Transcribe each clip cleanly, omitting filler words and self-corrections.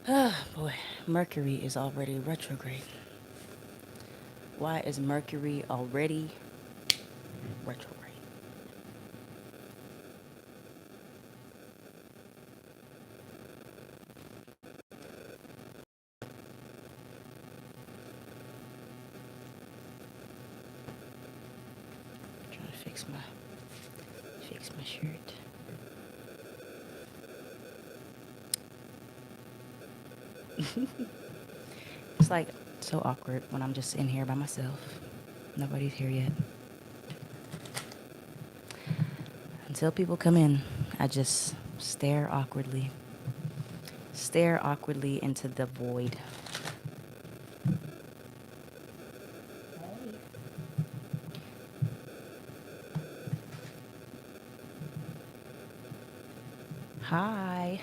Oh boy, Mercury is already retrograde. Why is Mercury already retrograde? I'm trying to fix my shirt. It's like so awkward when I'm just in here by myself. Nobody's here yet. Until people come in, I just stare awkwardly into the void. Hi.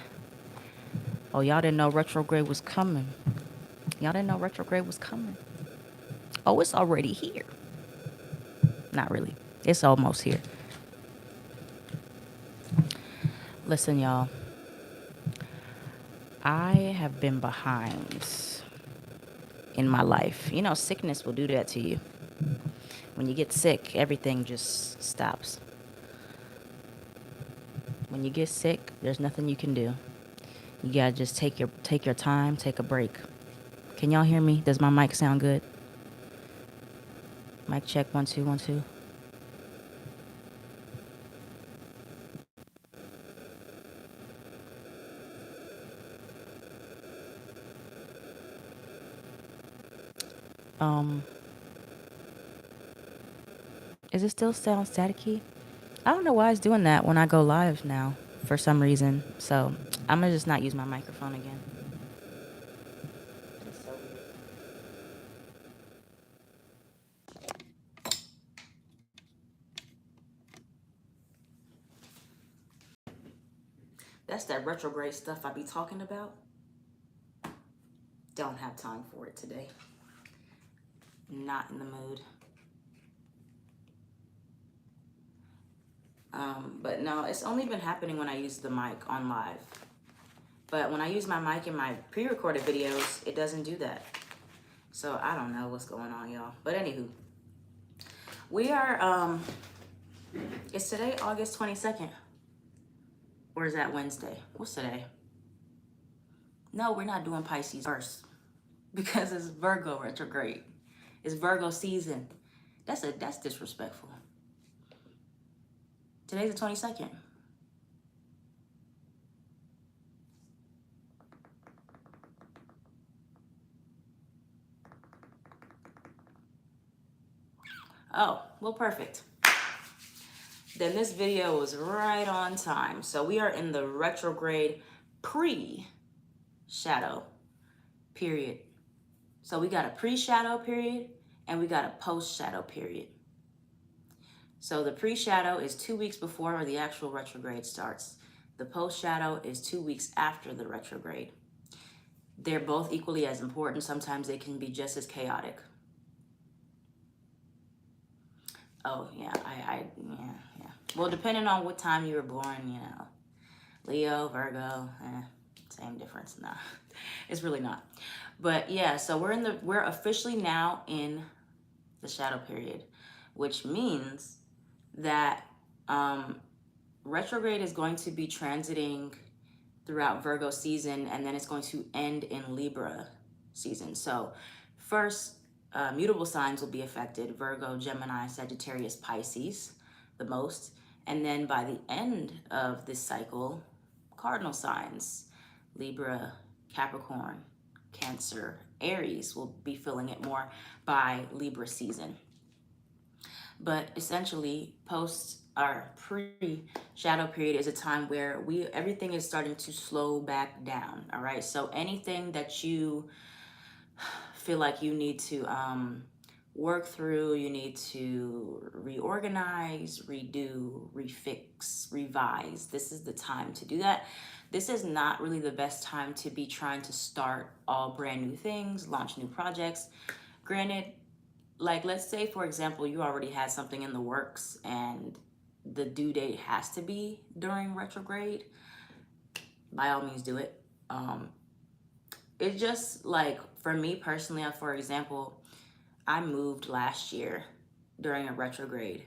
Oh, y'all didn't know retrograde was coming. Y'all didn't know retrograde was coming. Oh, it's already here. Not really. It's almost here. Listen, y'all. I have been behind in my life. You know, sickness will do that to you. When you get sick, everything just stops. When you get sick, there's nothing you can do. You gotta just take your time, take a break. Can y'all hear me? Does my mic sound good? Mic check 1 2 1 2. Um, is it still sound staticky? I don't know why it's doing that when I go live now for some reason. So I'm gonna just not use my microphone again. It's so weird. That's that retrograde stuff I be talking about. Don't have time for it today. Not in the mood. But no, it's only been happening when I use the mic on live. But when I use my mic in my pre-recorded videos, it doesn't do that. So I don't know what's going on, y'all. But anywho, we are, is today August 22nd? Or is that Wednesday? What's today? No, we're not doing Pisces first because it's Virgo retrograde. It's Virgo season. That's disrespectful. Today's the 22nd. Oh, well, perfect. Then this video was right on time. So we are in the retrograde pre-shadow period. So we got a pre-shadow period and we got a post-shadow period. So the pre-shadow is 2 weeks before the actual retrograde starts. The post-shadow is 2 weeks after the retrograde. They're both equally as important. Sometimes they can be just as chaotic. Oh, yeah, yeah. Well, depending on what time you were born, you know, Leo, Virgo, same difference. Nah, it's really not. But yeah, so we're officially now in the shadow period, which means that retrograde is going to be transiting throughout Virgo season, and then it's going to end in Libra season. So first, mutable signs will be affected: Virgo, Gemini, Sagittarius, Pisces, the most. And then by the end of this cycle, cardinal signs: Libra, Capricorn, Cancer, Aries will be feeling it more by Libra season. But essentially, post our pre-shadow period is a time where everything is starting to slow back down. All right. So anything that you feel like you need to work through, you need to reorganize, redo, refix, revise. This is the time to do that. This is not really the best time to be trying to start all brand new things, launch new projects. Granted, like, let's say, for example, you already had something in the works and the due date has to be during retrograde. By all means, do it. it's just like, for me personally, for example, I moved last year during a retrograde.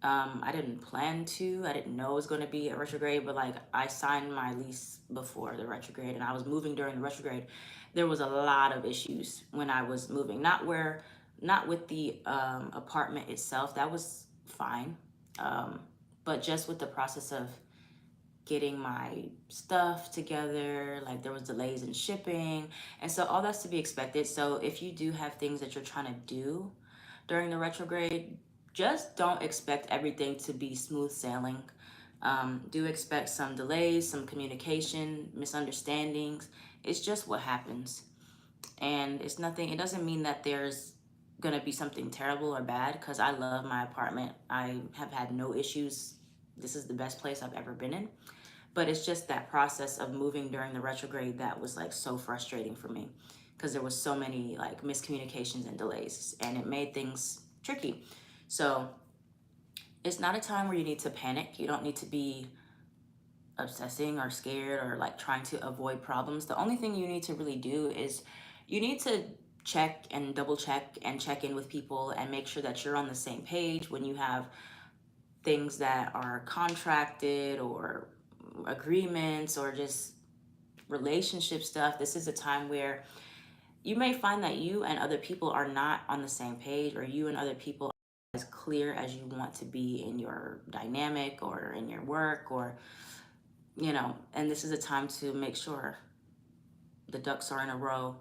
I didn't plan to. I didn't know it was going to be a retrograde, but like I signed my lease before the retrograde, and I was moving during the retrograde. There was a lot of issues when I was moving. Not with the apartment itself. That was fine, but just with the process of getting my stuff together. Like there was delays in shipping, and so all that's to be expected. So if you do have things that you're trying to do during the retrograde, just don't expect everything to be smooth sailing. Do expect some delays, some communication, misunderstandings. It's just what happens. And it's nothing, it doesn't mean that there's gonna be something terrible or bad, because I love my apartment. I have had no issues. This is the best place I've ever been in. But it's just that process of moving during the retrograde that was like so frustrating for me, because there was so many like miscommunications and delays, and it made things tricky. So it's not a time where you need to panic. You don't need to be obsessing or scared or like trying to avoid problems. The only thing you need to really do is you need to check and double check and check in with people and make sure that you're on the same page when you have things that are contracted or agreements or just relationship stuff. This is a time where you may find that you and other people are not on the same page, or you and other people are as clear as you want to be in your dynamic or in your work, or and this is a time to make sure the ducks are in a row,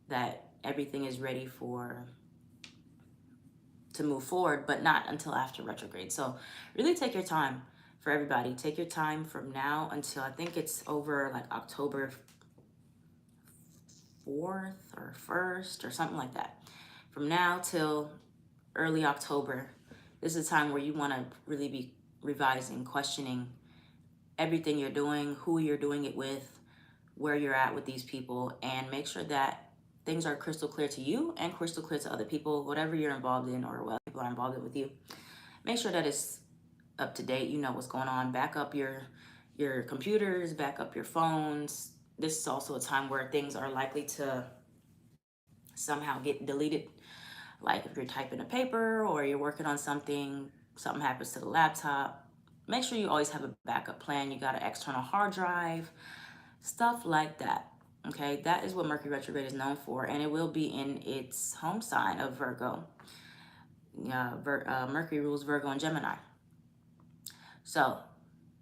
that everything is ready to move forward, but not until after retrograde. So really take your time. For everybody, take your time from now until, I think it's over like October 4th or 1st or something like that. From now till early October, this is a time where you want to really be revising, questioning everything you're doing, who you're doing it with, where you're at with these people, and make sure that things are crystal clear to you and crystal clear to other people, whatever you're involved in or what people are involved in with you. Make sure that it's up to date. You know what's going on. Back up your computers, back up your phones. This is also a time where things are likely to somehow get deleted. Like if you're typing a paper or you're working on something happens to the laptop. Make sure you always have a backup plan. You got an external hard drive, stuff like that. Okay, that is what Mercury retrograde is known for, and it will be in its home sign of Virgo. Mercury rules Virgo and Gemini. So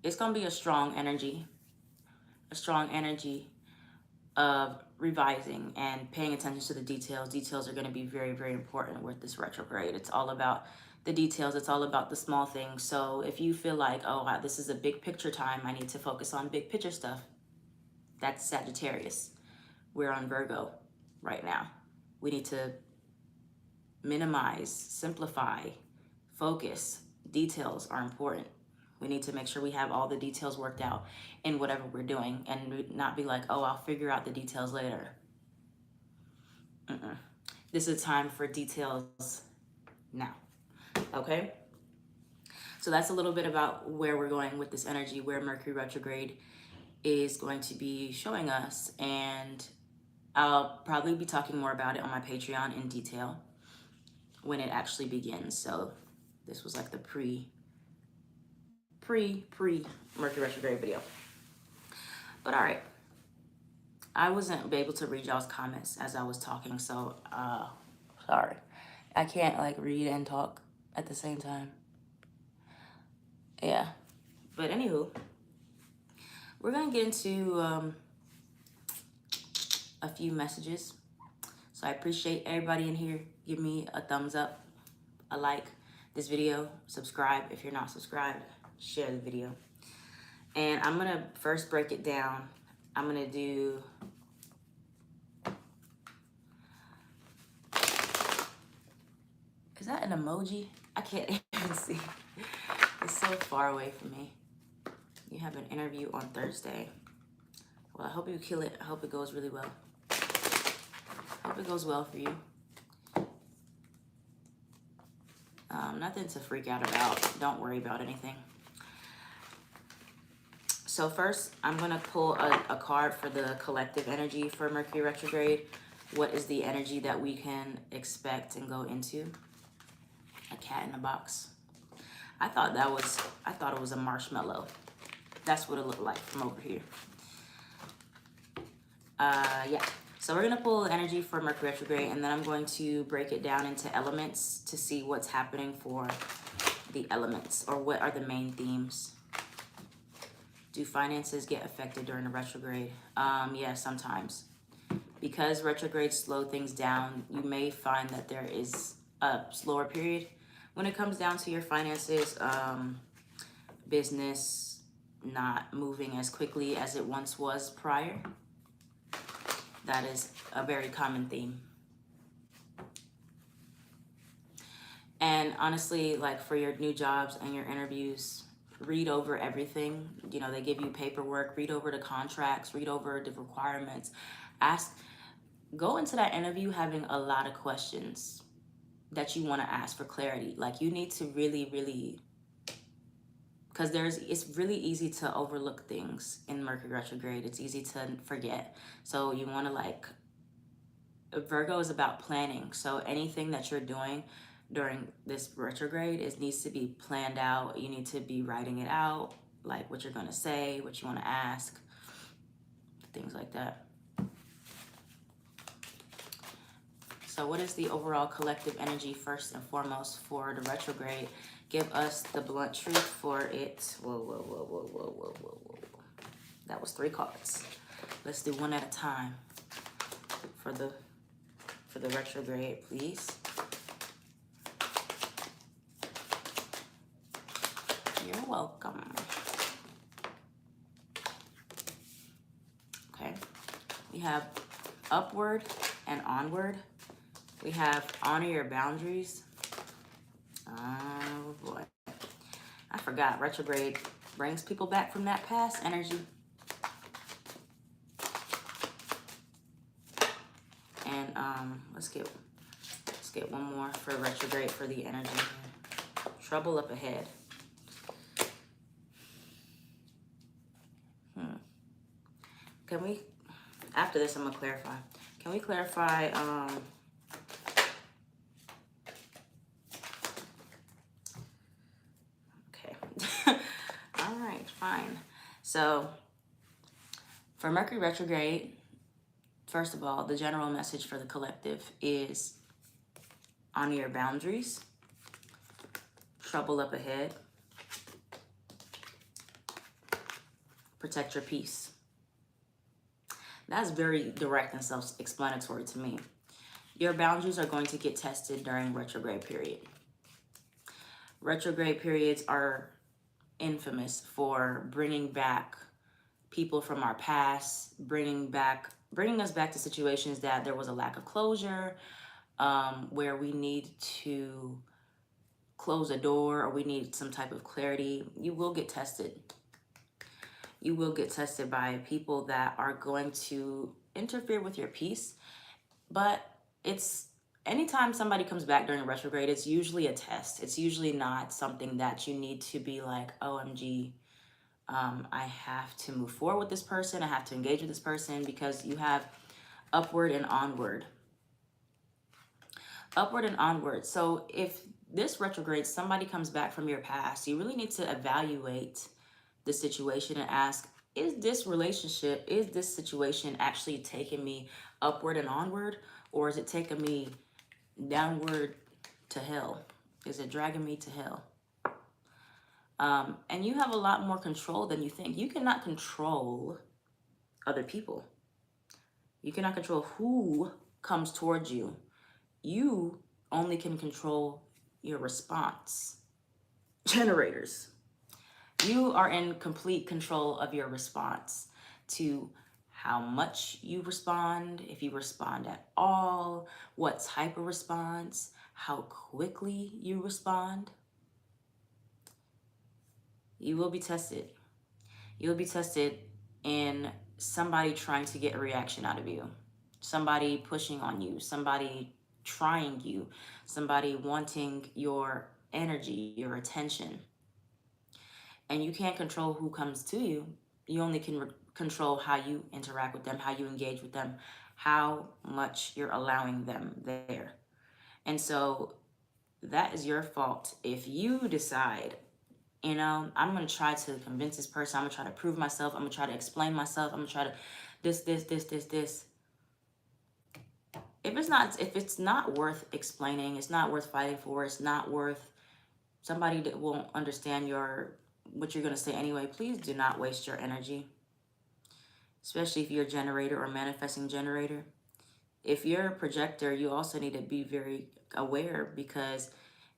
it's going to be a strong energy of revising and paying attention to the details. Details are going to be very, very important with this retrograde. It's all about the details. It's all about the small things. So if you feel like, oh, wow, this is a big picture time, I need to focus on big picture stuff, that's Sagittarius. We're on Virgo right now. We need to minimize, simplify, focus. Details are important. We need to make sure we have all the details worked out in whatever we're doing, and not be like, oh, I'll figure out the details later. This is a time for details now. Okay? So that's a little bit about where we're going with this energy, where Mercury retrograde is going to be showing us. And I'll probably be talking more about it on my Patreon in detail when it actually begins. So this was like the pre Mercury retrograde video. But all right, I wasn't able to read y'all's comments as I was talking, so sorry. I can't like read and talk at the same time. Yeah, but anywho, we're gonna get into a few messages. So I appreciate everybody in here. Give me a thumbs up, a like this video, subscribe if you're not subscribed, share the video. And I'm gonna first break it down. I'm gonna do is that an emoji? I can't even see. It's so far away from me. You have an interview on Thursday. Well, I hope you kill it. I hope it goes really well. Hope it goes well for you. Nothing to freak out about. Don't worry about anything. So first, I'm going to pull a card for the collective energy for Mercury retrograde. What is the energy that we can expect and go into? A cat in a box. I thought it was a marshmallow. That's what it looked like from over here. Yeah. So we're going to pull energy for Mercury retrograde, and then I'm going to break it down into elements to see what's happening for the elements, or what are the main themes. Do finances get affected during the retrograde? Yeah, sometimes. Because retrogrades slow things down, you may find that there is a slower period when it comes down to your finances, business not moving as quickly as it once was prior. That is a very common theme. And honestly, like for your new jobs and your interviews, read over everything. You know, they give you paperwork, read over the contracts, read over the requirements. Go into that interview having a lot of questions that you want to ask for clarity. Like you need to really, because it's really easy to overlook things in Mercury retrograde. It's easy to forget. So you want to Virgo is about planning. So anything that you're doing during this retrograde needs to be planned out. You need to be writing it out, like what you're going to say, what you want to ask, things like that. So what is the overall collective energy first and foremost for the retrograde? Give us the blunt truth for it. Whoa. That was 3 cards. Let's do one at a time for the retrograde, please. You're welcome. Okay. We have upward and onward. We have honor your boundaries. Oh boy. I forgot retrograde brings people back from that past energy. And let's get one more for retrograde for the energy. Trouble up ahead. Can we, after this I'm gonna clarify. Can we clarify all right, fine. So for Mercury retrograde, first of all, the general message for the collective is honor your boundaries, trouble up ahead, protect your peace. That's very direct and self-explanatory to me. Your boundaries are going to get tested during retrograde period. Retrograde periods are infamous for bringing back people from our past, bringing us back to situations that there was a lack of closure, where we need to close a door or we need some type of clarity. You will get tested. You will get tested by people that are going to interfere with your peace. But anytime somebody comes back during retrograde, it's usually a test. It's usually not something that you need to be like, OMG, I have to move forward with this person. I have to engage with this person, because you have upward and onward. Upward and onward. So if this retrograde, somebody comes back from your past, you really need to evaluate the situation and ask, is this situation actually taking me upward and onward, or is it taking me downward to hell? Is it dragging me to hell? And you have a lot more control than you think. You cannot control other people. You cannot control who comes towards you. You only can control your response. Generators. You are in complete control of your response to how much you respond, if you respond at all, what type of response, how quickly you respond. You will be tested. You will be tested in somebody trying to get a reaction out of you, somebody pushing on you, somebody trying you, somebody wanting your energy, your attention. And you can't control who comes to you. You only can control how you interact with them, how you engage with them, how much you're allowing them there. And so that is your fault. If you decide, you know, I'm going to try to convince this person, I'm going to try to prove myself, I'm going to try to explain myself, I'm going to try to this. If it's not worth explaining, it's not worth fighting for, it's not worth somebody that won't understand what you're going to say anyway, please do not waste your energy. Especially if you're a generator or manifesting generator. If you're a projector, you also need to be very aware, because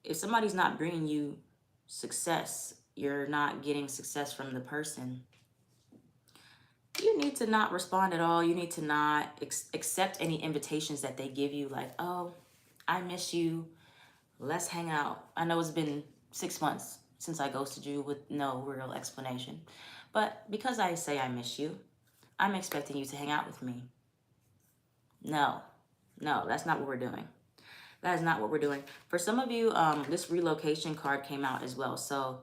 if somebody's not bringing you success, you're not getting success from the person, you need to not respond at all. You need to not accept any invitations that they give you, like, oh, I miss you, let's hang out. I know it's been 6 months since I ghosted you with no real explanation, but because I say I miss you, I'm expecting you to hang out with me. No, that's not what we're doing. That is not what we're doing. For some of you, this relocation card came out as well. So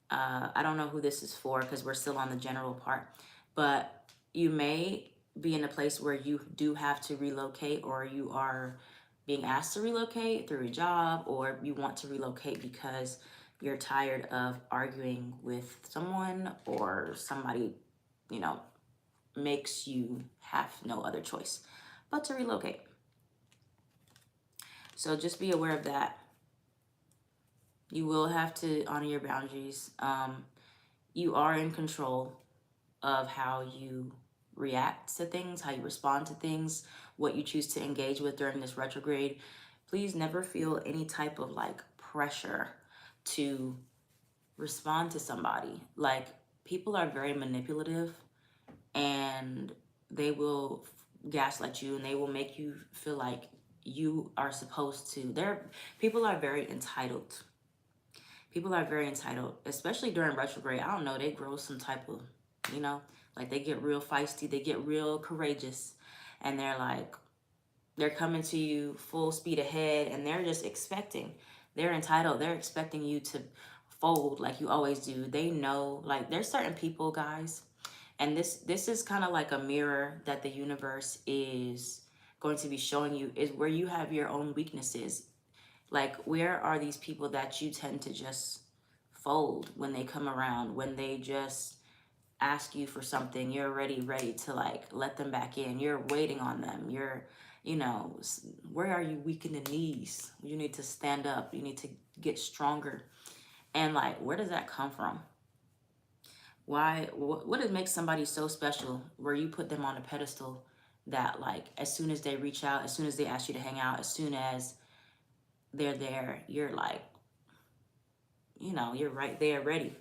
I don't know who this is for, because we're still on the general part. But you may be in a place where you do have to relocate, or you are being asked to relocate through a job, or you want to relocate because you're tired of arguing with someone, or somebody, you know, makes you have no other choice but to relocate. So just be aware of that. You will have to honor your boundaries. You are in control of how you react to things, how you respond to things, what you choose to engage with during this retrograde. Please never feel any type of like pressure to respond to somebody. Like, people are very manipulative, and they will gaslight you, and they will make you feel like you are supposed to. People are very entitled. People are very entitled, especially during retrograde. I don't know, they grow some type of, you know, like they get real feisty, they get real courageous, and they're coming to you full speed ahead, and they're just expecting. They're entitled. They're expecting you to fold like you always do. They know, like, there's certain people, guys, and this is kind of like a mirror that the universe is going to be showing you, is where you have your own weaknesses. Like, where are these people that you tend to just fold when they come around, when they just ask you for something, you're already ready to like let them back in. You're waiting on them. You're, you know, where are you weak in the knees? You need to stand up. You need to get stronger. And like, where does that come from? Why, what makes somebody so special where you put them on a pedestal that like, as soon as they reach out, as soon as they ask you to hang out, as soon as they're there, you're like, you know, you're right there ready.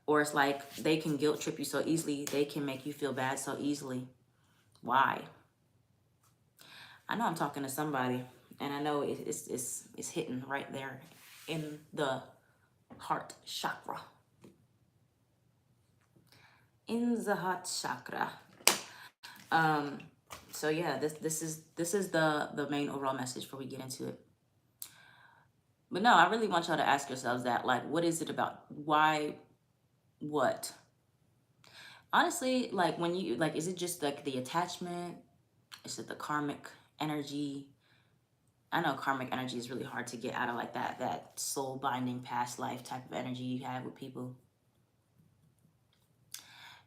Or it's like they can guilt trip you so easily, they can make you feel bad so easily. Why? I know I'm talking to somebody, and I know it's hitting right there in the heart chakra. In the heart chakra. So yeah, this is the main overall message before we get into it. But no, I really want y'all to ask yourselves that, like, what is it about? Why? What? Honestly, like, when you, like, is it just like the attachment? Is it the karmic energy? I know karmic energy is really hard to get out of, like that soul binding past life type of energy you have with people.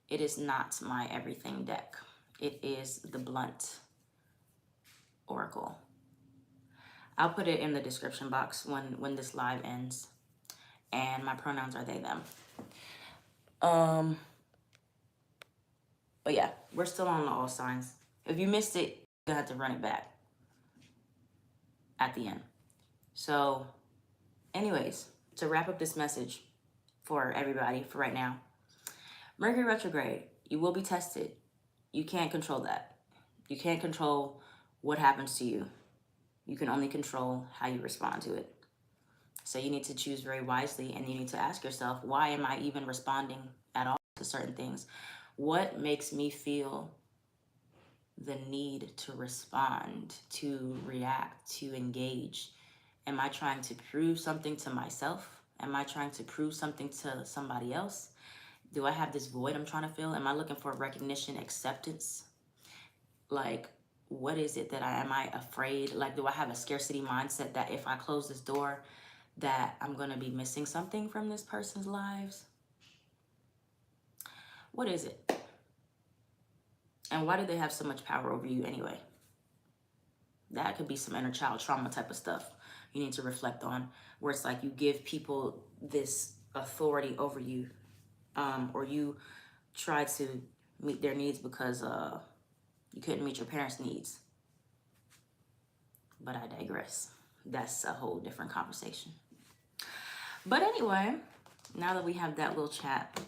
It is not my everything deck. It is the blunt oracle. I'll put it in the description box when this live ends. And my pronouns are they, them. But yeah, we're still on all signs. If you missed it, you have to run it back at the end. So anyways, to wrap up this message for everybody for right now, Mercury retrograde, you will be tested. You can't control that. You can't control what happens to you. You can only control how you respond to it. So you need to choose very wisely, and you need to ask yourself, why am I even responding at all to certain things? What makes me feel the need to respond, to react, to engage? Am I trying to prove something to myself? Am I trying to prove something to somebody else? Do I have this void I'm trying to fill? Am I looking for recognition, acceptance? Like, what is it that am I afraid? Like, do I have a scarcity mindset that if I close this door, that I'm going to be missing something from this person's lives? What is it? And why do they have so much power over you anyway? That could be some inner child trauma type of stuff you need to reflect on, where it's like you give people this authority over you, or you try to meet their needs because you couldn't meet your parents' needs. But I digress. That's a whole different conversation. But anyway, now that we have that little chat,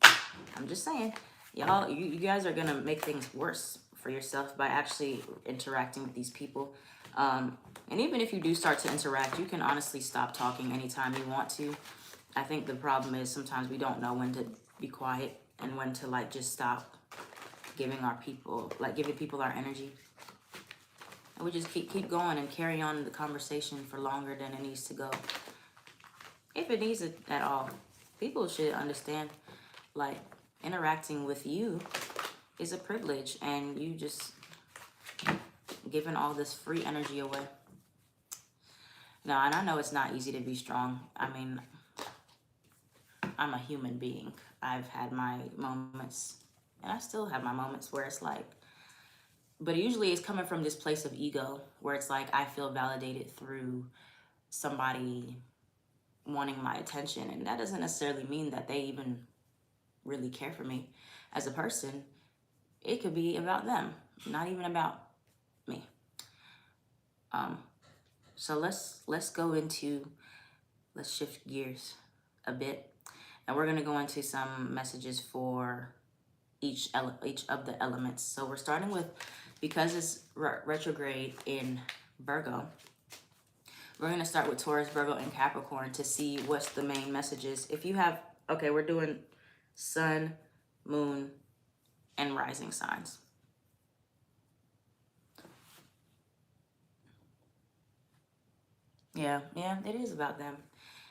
I'm just saying, y'all, you guys are going to make things worse for yourself by actually interacting with these people. And even if you do start to interact, you can honestly stop talking anytime you want to. I think the problem is sometimes we don't know when to be quiet and when to like just stop giving people our energy. And we just keep going and carry on the conversation for longer than it needs to go. If it needs it at all. People should understand, like, interacting with you is a privilege, and you just giving all this free energy away. Now, and I know it's not easy to be strong. I mean, I'm a human being. I've had my moments, and I still have my moments where it's like, but usually it's coming from this place of ego, where it's like I feel validated through somebody wanting my attention, and that doesn't necessarily mean that they even really care for me as a person. It could be about them, not even about me. So let's go into, let's shift gears a bit, and we're gonna go into some messages for each of the elements. So we're starting with, because it's retrograde in Virgo, we're gonna start with Taurus, Virgo, and Capricorn to see what's the main messages. If you have, okay, we're doing Sun, Moon, and rising signs. Yeah, it is about them.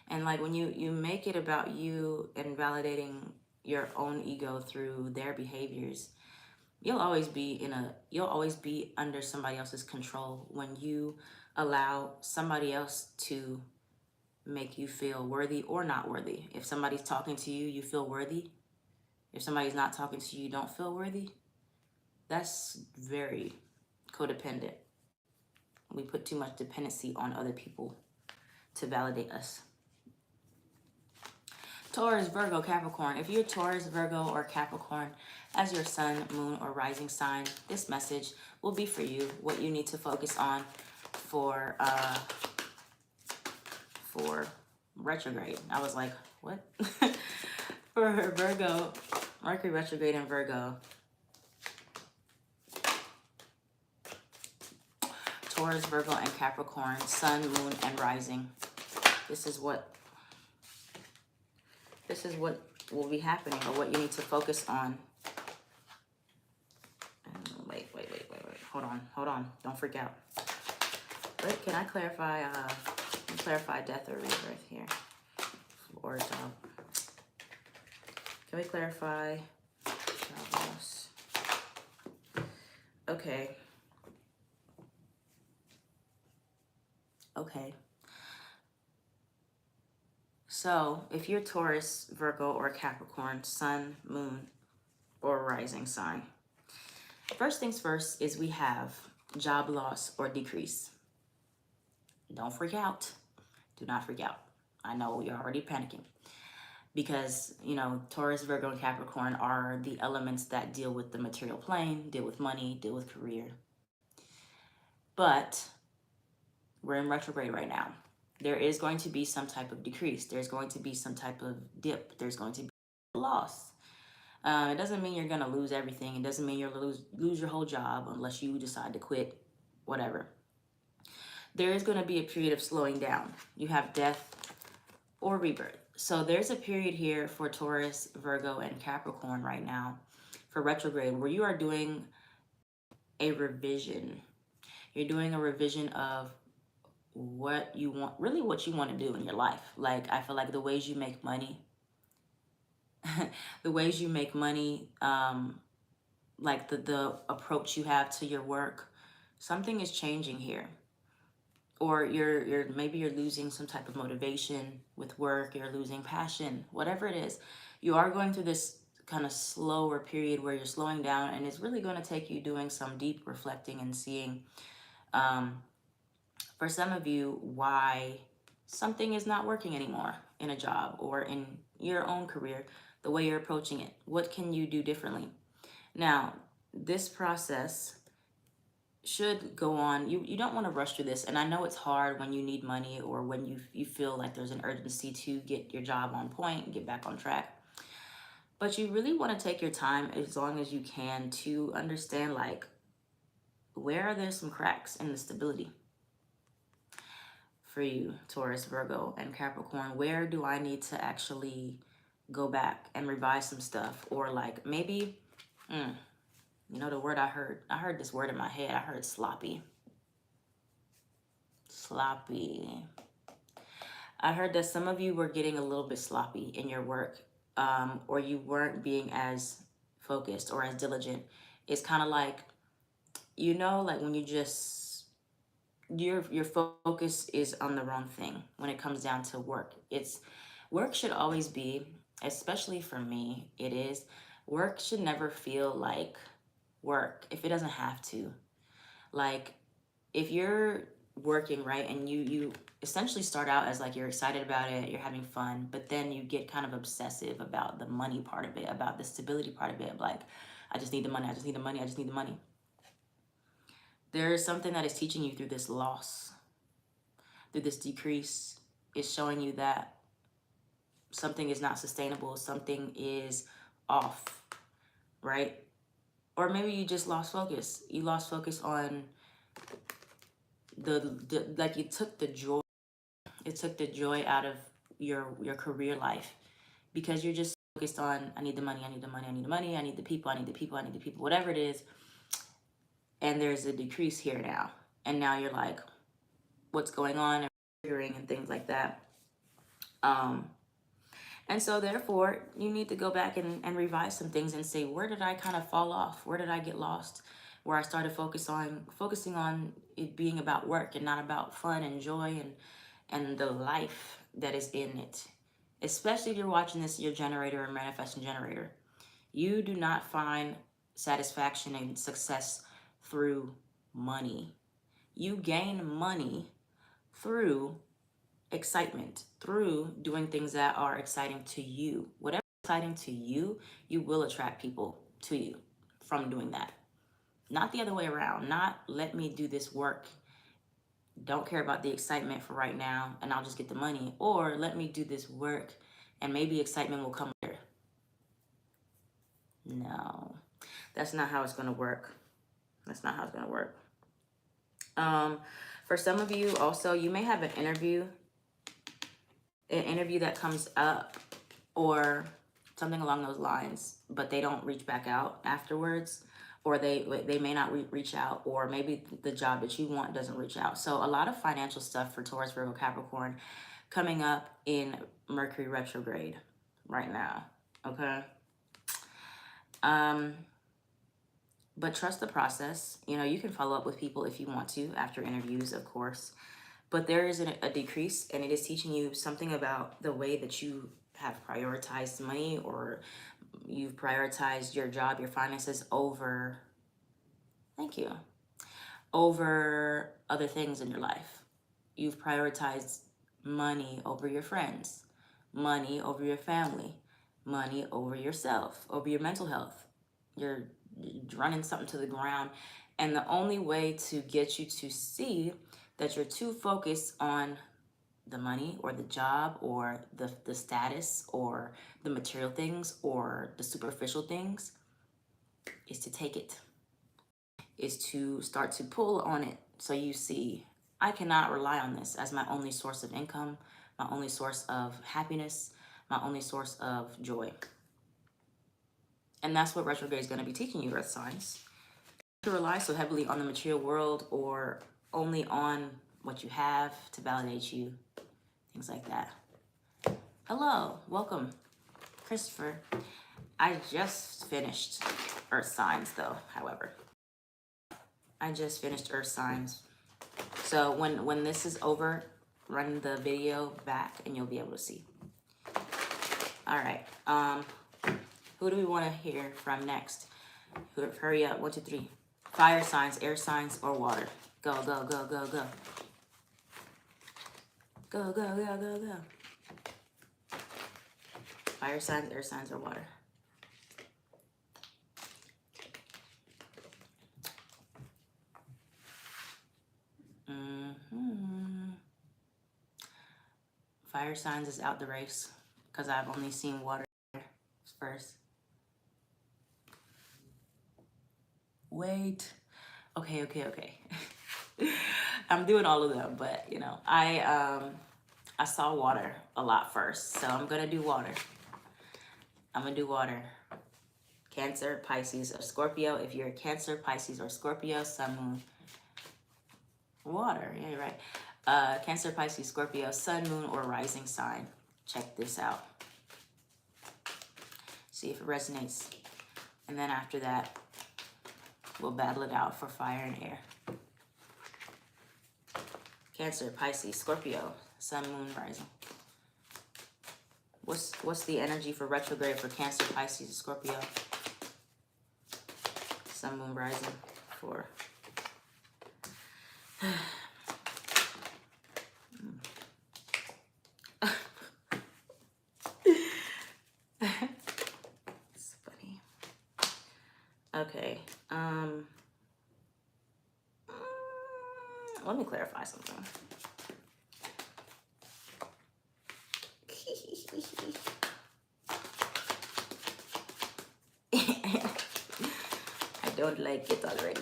And like when you make it about you and validating your own ego through their behaviors, you'll always be under somebody else's control when you allow somebody else to make you feel worthy or not worthy. If somebody's talking to you, you feel worthy. If somebody's not talking to you, you don't feel worthy. That's very codependent. We put too much dependency on other people to validate us. Taurus, Virgo, Capricorn. If you're Taurus, Virgo, or Capricorn as your sun, moon, or rising sign, this message will be for you. What you need to focus on for retrograde. I was like, what? For Virgo, Mercury retrograde in Virgo. Taurus, Virgo, and Capricorn, sun, moon, and rising. This is what will be happening, or what you need to focus on. Wait. Hold on. Don't freak out. Wait, can I clarify? Clarify death or rebirth here, or job? Can we clarify job loss? Okay. So if you're Taurus, Virgo, or Capricorn, sun, moon, or rising sign, first things first is we have job loss or decrease. Don't freak out. Do not freak out. I know you're already panicking because, you know, Taurus, Virgo, and Capricorn are the elements that deal with the material plane, deal with money, deal with career. But we're in retrograde right now. There is going to be some type of decrease. There's going to be some type of dip. There's going to be a loss. It doesn't mean you're going to lose everything. It doesn't mean you'll lose your whole job unless you decide to quit, whatever. There is going to be a period of slowing down. You have death or rebirth. So there's a period here for Taurus, Virgo, and Capricorn right now for retrograde where you are doing a revision. You're doing a revision of what you want, really what you want to do in your life. Like, I feel like the ways you make money, the ways you make money, like the approach you have to your work, something is changing here. Or you're maybe you're losing some type of motivation with work, you're losing passion, whatever it is. You are going through this kind of slower period where you're slowing down, and it's really going to take you doing some deep reflecting and seeing, um, for some of you, why something is not working anymore in a job or in your own career, the way you're approaching it. What can you do differently? Now, this process should go on. You don't want to rush through this. And I know it's hard when you need money or when you feel like there's an urgency to get your job on point, get back on track. But you really want to take your time as long as you can to understand, like, where are there some cracks in the stability for you, Taurus, Virgo, and Capricorn? Where do I need to actually go back and revise some stuff? Or like maybe, you know, the word I heard this word in my head. I heard sloppy. Sloppy. I heard that some of you were getting a little bit sloppy in your work, or you weren't being as focused or as diligent. It's kind of like, you know, like when you just, your focus is on the wrong thing when it comes down to work. Work should always be, especially for me, it is, work should never feel like work if it doesn't have to. Like, if you're working, right, and you essentially start out as like you're excited about it, you're having fun, but then you get kind of obsessive about the money part of it, about the stability part of it, like, I just need the money, I just need the money, I just need the money. There is something that is teaching you through this loss, through this decrease. Is showing you that something is not sustainable, something is off, right? Or maybe you just lost focus. You lost focus on the like, you took the joy. It took the joy out of your career life because you're just focused on, I need the money, I need the money, I need the money, I need the people, I need the people, I need the people, whatever it is. And there's a decrease here now. And now you're like, what's going on, and figuring and things like that. And so therefore, you need to go back and revise some things and say, where did I kind of fall off? Where did I get lost? Where I started focusing on it being about work and not about fun and joy and the life that is in it. Especially if you're watching this, your generator or manifesting generator. You do not find satisfaction and success through money. You gain money through excitement, through doing things that are exciting to you. Whatever is exciting to you, you will attract people to you from doing that. Not the other way around. Not, let me do this work, don't care about the excitement for right now, and I'll just get the money. Or let me do this work and maybe excitement will come later. No, that's not how it's going to work. That's not how it's going to work. For some of you also, you may have an interview that comes up or something along those lines, but they don't reach back out afterwards, or they may not reach out, or maybe the job that you want doesn't reach out. So a lot of financial stuff for Taurus, Virgo, Capricorn coming up in Mercury retrograde right now, okay? But trust the process. You know, you can follow up with people if you want to after interviews, of course. But there is a decrease, and it is teaching you something about the way that you have prioritized money, or you've prioritized your job, your finances over, thank you, over other things in your life. You've prioritized money over your friends, money over your family, money over yourself, over your mental health. You're running something to the ground. And the only way to get you to see that you're too focused on the money or the job or the status or the material things or the superficial things is to take it, is to start to pull on it. So you see, I cannot rely on this as my only source of income, my only source of happiness, my only source of joy. And that's what retrograde is going to be teaching you, Earth signs. To rely so heavily on the material world or only on what you have to validate you, things like that. Hello, welcome. Christopher. I just finished Earth Signs though, however. I just finished Earth Signs. So when this is over, run the video back and you'll be able to see. All right. Who do we want to hear from next? Hurry up. 1, 2, 3. Fire signs, air signs, or water. Go, go, go, go, go. Go, go, go, go, go. Fire signs, air signs, or water. Fire signs is out the race because I've only seen water first. Wait. Okay. I'm doing all of them, but you know, I saw water a lot first, so I'm gonna do water. Cancer, Pisces, or Scorpio. If you're a Cancer, Pisces, or Scorpio, Sun, Moon, water. Yeah, you're right. Cancer, Pisces, Scorpio, Sun, Moon, or Rising sign. Check this out. See if it resonates. And then after that, we'll battle it out for fire and air. Cancer, Pisces, Scorpio, Sun, Moon, Rising. What's the energy for retrograde for Cancer, Pisces, Scorpio, Sun, Moon, Rising for... It's funny. Okay. Let me clarify something. I don't like it already.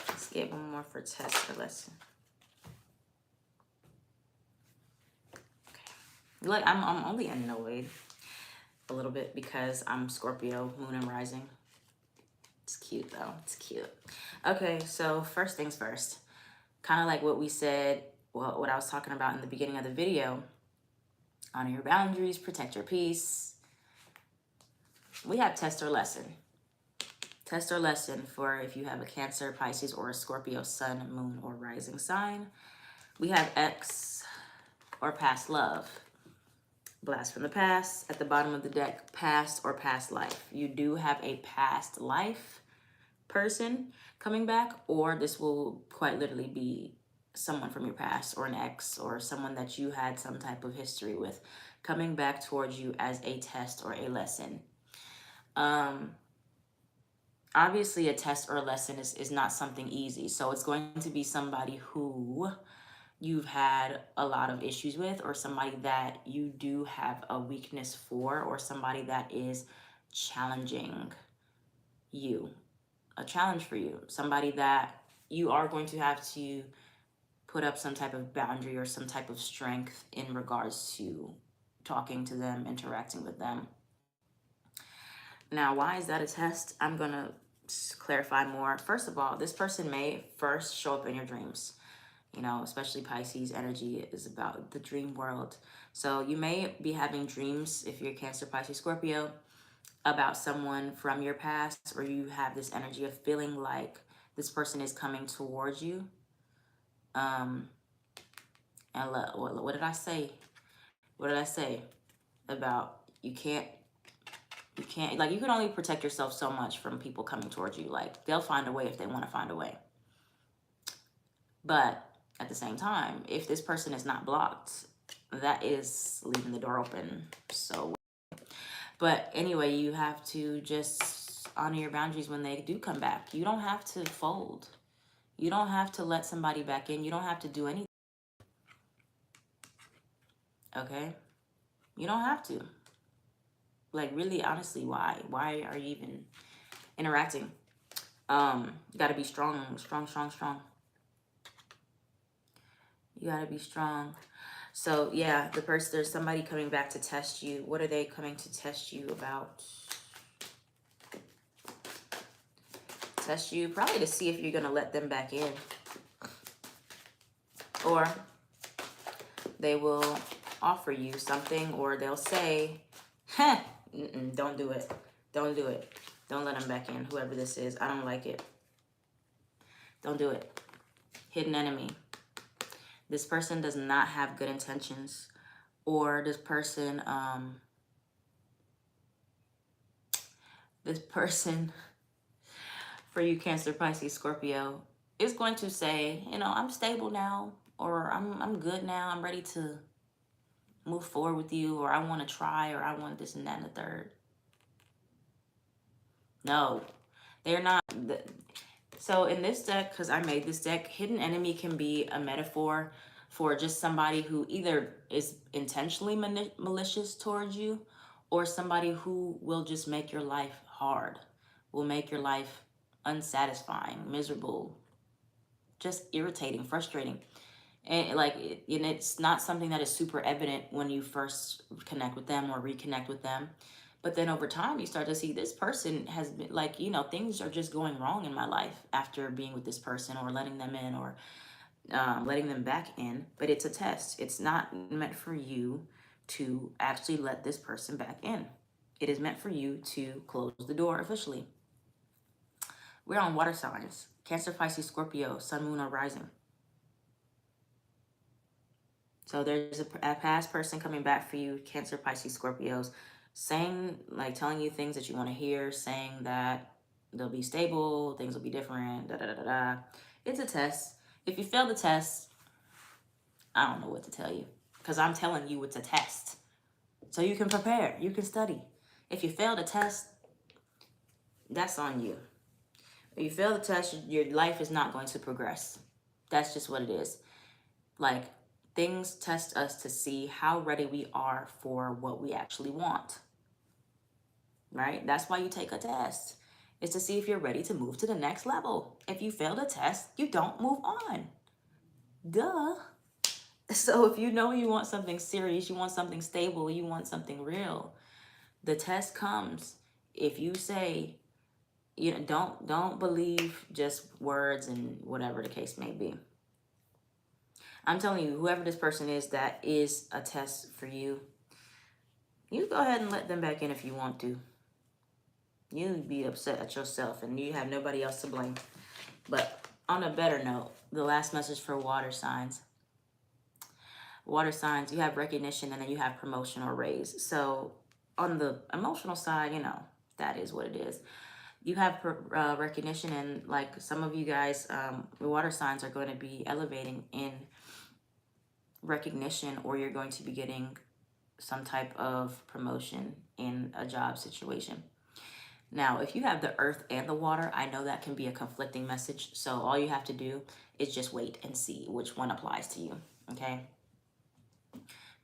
Let's get one more for test or lesson. Okay. Look, I'm only annoyed a little bit because I'm Scorpio, Moon and Rising. It's cute though. It's cute. Okay, so first things first. Kind of like what we said, well, what I was talking about in the beginning of the video. Honor your boundaries, protect your peace. We have test or lesson. Test or lesson for if you have a Cancer, Pisces, or a Scorpio, Sun, Moon, or Rising sign. We have ex or past love. Blast from the past. At the bottom of the deck, past or past life. You do have a past life person coming back, or this will quite literally be someone from your past or an ex or someone that you had some type of history with coming back towards you as a test or a lesson. Obviously a test or a lesson is not something easy. So it's going to be somebody who you've had a lot of issues with, or somebody that you do have a weakness for, or somebody that is challenging you, a challenge for you, somebody that you are going to have to put up some type of boundary or some type of strength in regards to talking to them, interacting with them. Now, why is that a test? I'm going to clarify more. First of all, this person may first show up in your dreams. You know, especially Pisces energy is about the dream world. So you may be having dreams, if you're Cancer, Pisces, Scorpio, about someone from your past, or you have this energy of feeling like this person is coming towards you. And what did I say? What did I say about you can't, like, you can only protect yourself so much from people coming towards you. Like, they'll find a way if they want to find a way. But at the same time, if this person is not blocked, that is leaving the door open. So, but anyway, you have to just honor your boundaries when they do come back. You don't have to fold. You don't have to let somebody back in. You don't have to do anything. Okay? You don't have to. Like, really, honestly, why? Why are you even interacting? You got to be strong. You got to be strong. So, yeah, there's somebody coming back to test you. What are they coming to test you about? Test you probably to see if you're going to let them back in. Or they will offer you something, or they'll say, Don't do it. Don't do it. Don't let them back in, whoever this is. I don't like it. Don't do it. Hidden enemy. This person does not have good intentions, or this person, for you Cancer, Pisces, Scorpio, is going to say, you know, I'm stable now, or I'm good now. I'm ready to move forward with you, or I want to try, or I want this and that and the third. No, they're not. So in this deck, because I made this deck, hidden enemy can be a metaphor for just somebody who either is intentionally malicious towards you, or somebody who will just make your life hard, will make your life unsatisfying, miserable, just irritating, frustrating. And and it's not something that is super evident when you first connect with them or reconnect with them. But then over time, you start to see this person has been like, you know, things are just going wrong in my life after being with this person, or letting them in, or letting them back in. But it's a test. It's not meant for you to actually let this person back in. It is meant for you to close the door officially. We're on water signs: Cancer, Pisces, Scorpio, Sun, Moon, or Rising. So there's a past person coming back for you, Cancer, Pisces, Scorpios, saying, like, telling you things that you want to hear, saying that they'll be stable, things will be different, da da da da da. It's a test. If you fail the test, I don't know what to tell you, because I'm telling you it's a test. So you can prepare, you can study. If you fail the test, that's on you. If you fail the test, your life is not going to progress. That's just what it is. Like, things test us to see how ready we are for what we actually want, right? That's why you take a test. It's to see if you're ready to move to the next level. If you fail the test, you don't move on. Duh. So if you know you want something serious, you want something stable, you want something real, the test comes. If you say, you know, don't believe just words and whatever the case may be. I'm telling you, whoever this person is that is a test for you, you go ahead and let them back in if you want to. You be upset at yourself and you have nobody else to blame. But on a better note, the last message for water signs. Water signs, you have recognition and then you have promotion or raise. So on the emotional side, you know, that is what it is. You have recognition, and like some of you guys, the water signs are going to be elevating in recognition, or you're going to be getting some type of promotion in a job situation. Now, if you have the earth and the water, I know that can be a conflicting message. So all you have to do is just wait and see which one applies to you, okay?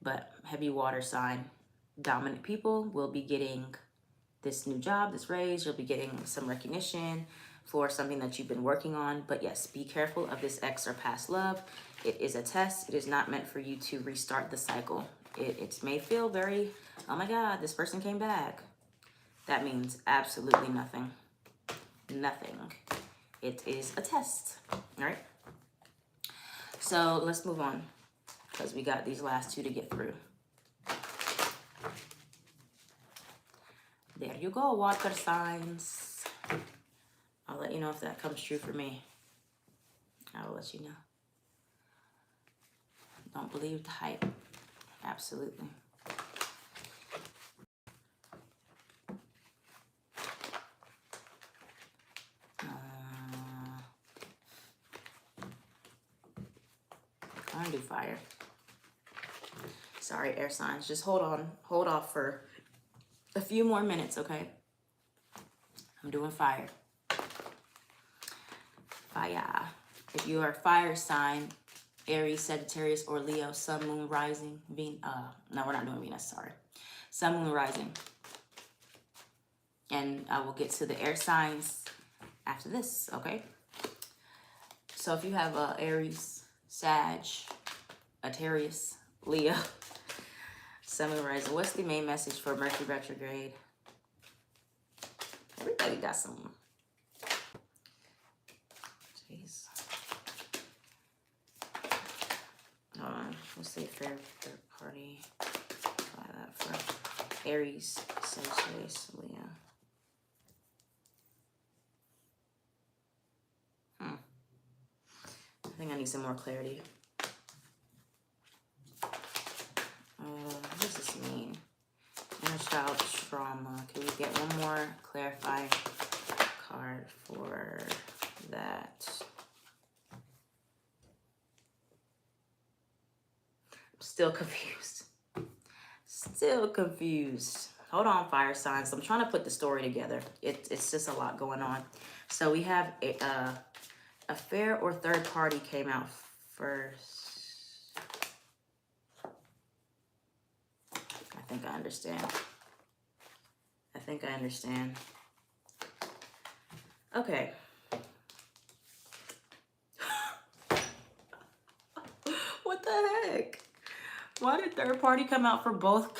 But heavy water sign, dominant people will be getting this new job, this raise. You'll be getting some recognition for something that you've been working on. But yes, be careful of this ex or past love. It is a test. It is not meant for you to restart the cycle. It may feel very, oh my God, this person came back. That means absolutely nothing. Nothing. It is a test. All right. So let's move on, because we got these last two to get through. There you go, water signs. I'll let you know if that comes true for me. I will let you know. Don't believe the hype. Absolutely. I'm gonna do fire. Sorry, air signs. Just hold on. Hold off for a few more minutes, okay? I'm doing fire. Fire. If you are a fire sign, Aries, Sagittarius, or Leo, Sun, Moon, Rising, no, we're not doing Venus, sorry. Sun, Moon, Rising. And I will get to the air signs after this, okay? So if you have Aries, Sag, Aquarius, Leo, Sun, Moon, Rising, what's the main message for Mercury retrograde? Everybody got some. Jeez. Hold on. Let's see, fair third party. Try that first. Aries, Sagittarius, Leo. I think I need some more clarity. What does this mean? Inner child trauma. Can we get one more clarifying card for that? I'm still confused. Still confused. Hold on, fire signs. I'm trying to put the story together. It's just a lot going on. So we have a affair or third party came out first. I think I understand. I think I understand. Okay. What the heck? Why did third party come out for both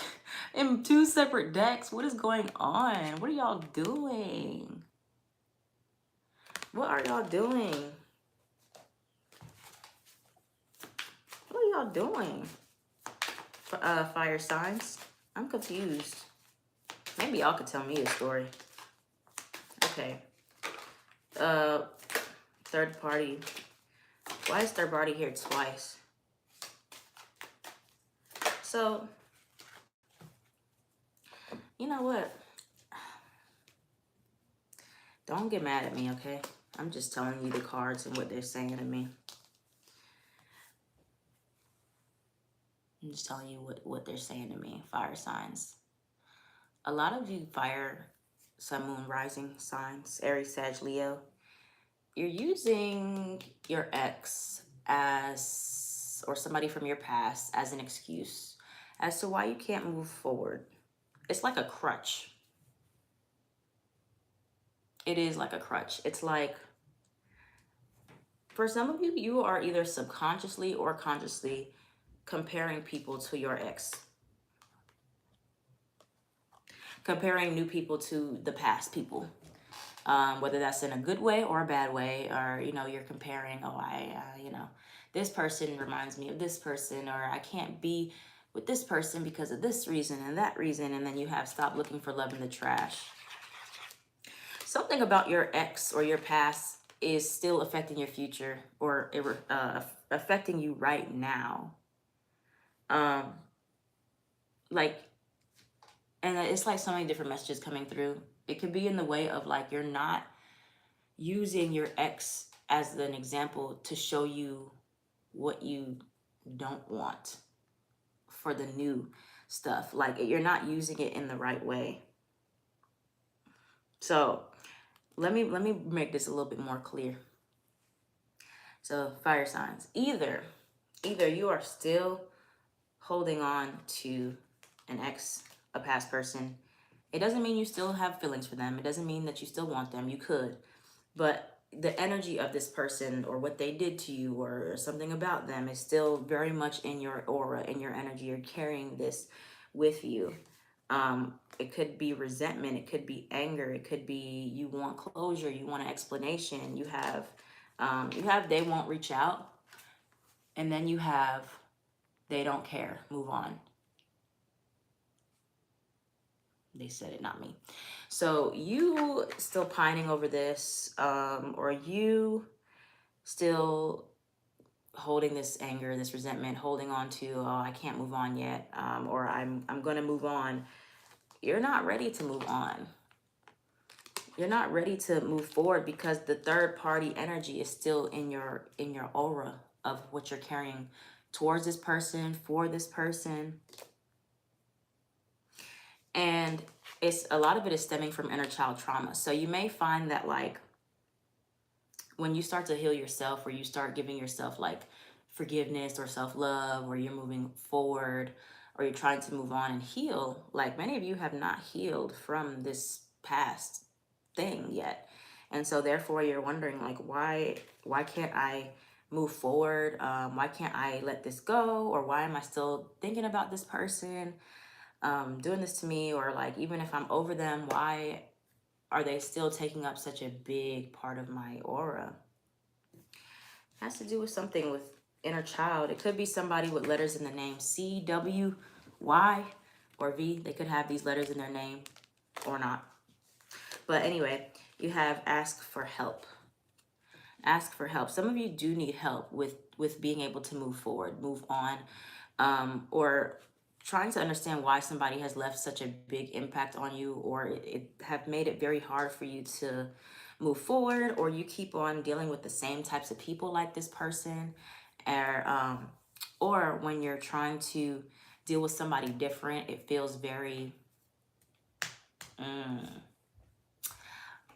in two separate decks? What is going on? What are y'all doing? What are y'all doing? What are y'all doing? Fire signs. I'm confused. Maybe y'all could tell me a story. Okay. Third party. Why is third party here twice? So, you know what? Don't get mad at me, okay? I'm just telling you the cards and what they're saying to me. I'm just telling you what they're saying to me, fire signs. A lot of you fire, sun, moon, rising signs, Aries, Sag, Leo, you're using your ex as, or somebody from your past as an excuse as to why you can't move forward. It's like a crutch. It is like a crutch. It's like, for some of you, you are either subconsciously or consciously comparing people to your ex. Comparing new people to the past people. Whether that's in a good way or a bad way, or, you know, you're comparing, oh, you know, this person reminds me of this person, or I can't be with this person because of this reason and that reason, and then you have stopped looking for love in the trash. Something about your ex or your past is still affecting your future, or affecting you right now. Like, and it's like so many different messages coming through. It could be in the way of like, you're not using your ex as an example to show you what you don't want for the new stuff. Like, you're not using it in the right way. So let me make this a little bit more clear. So fire signs, either you are still holding on to an ex, a past person. It doesn't mean you still have feelings for them. It doesn't mean that you still want them. You could, but the energy of this person or what they did to you or something about them is still very much in your aura, in your energy. You're carrying this with you. It could be resentment. It could be anger. It could be you want closure. You want an explanation. You have they won't reach out. And then you have they don't care. Move on. They said it, not me. So you still pining over this, or you still holding this anger, this resentment, holding on to, oh, I can't move on yet, or I'm going to move on. You're not ready to move on. You're not ready to move forward because the third party energy is still in your aura of what you're carrying towards this person, for this person. And it's a lot of it is stemming from inner child trauma. So you may find that, like, when you start to heal yourself, or you start giving yourself like forgiveness or self-love, or you're moving forward, or you're trying to move on and heal, like many of you have not healed from this past thing yet. And so therefore you're wondering, like, why can't I move forward? Why can't I let this go? Or why am I still thinking about this person doing this to me? Or like, even if I'm over them, why are they still taking up such a big part of my aura? It has to do with something with inner child. It could be somebody with letters in the name CWY, or V. They could have these letters in their name or not. But anyway, you have ask for help. Ask for help. Some of you do need help with being able to move forward, move on, or trying to understand why somebody has left such a big impact on you, or it have made it very hard for you to move forward, or you keep on dealing with the same types of people like this person, or when you're trying to deal with somebody different, it feels very,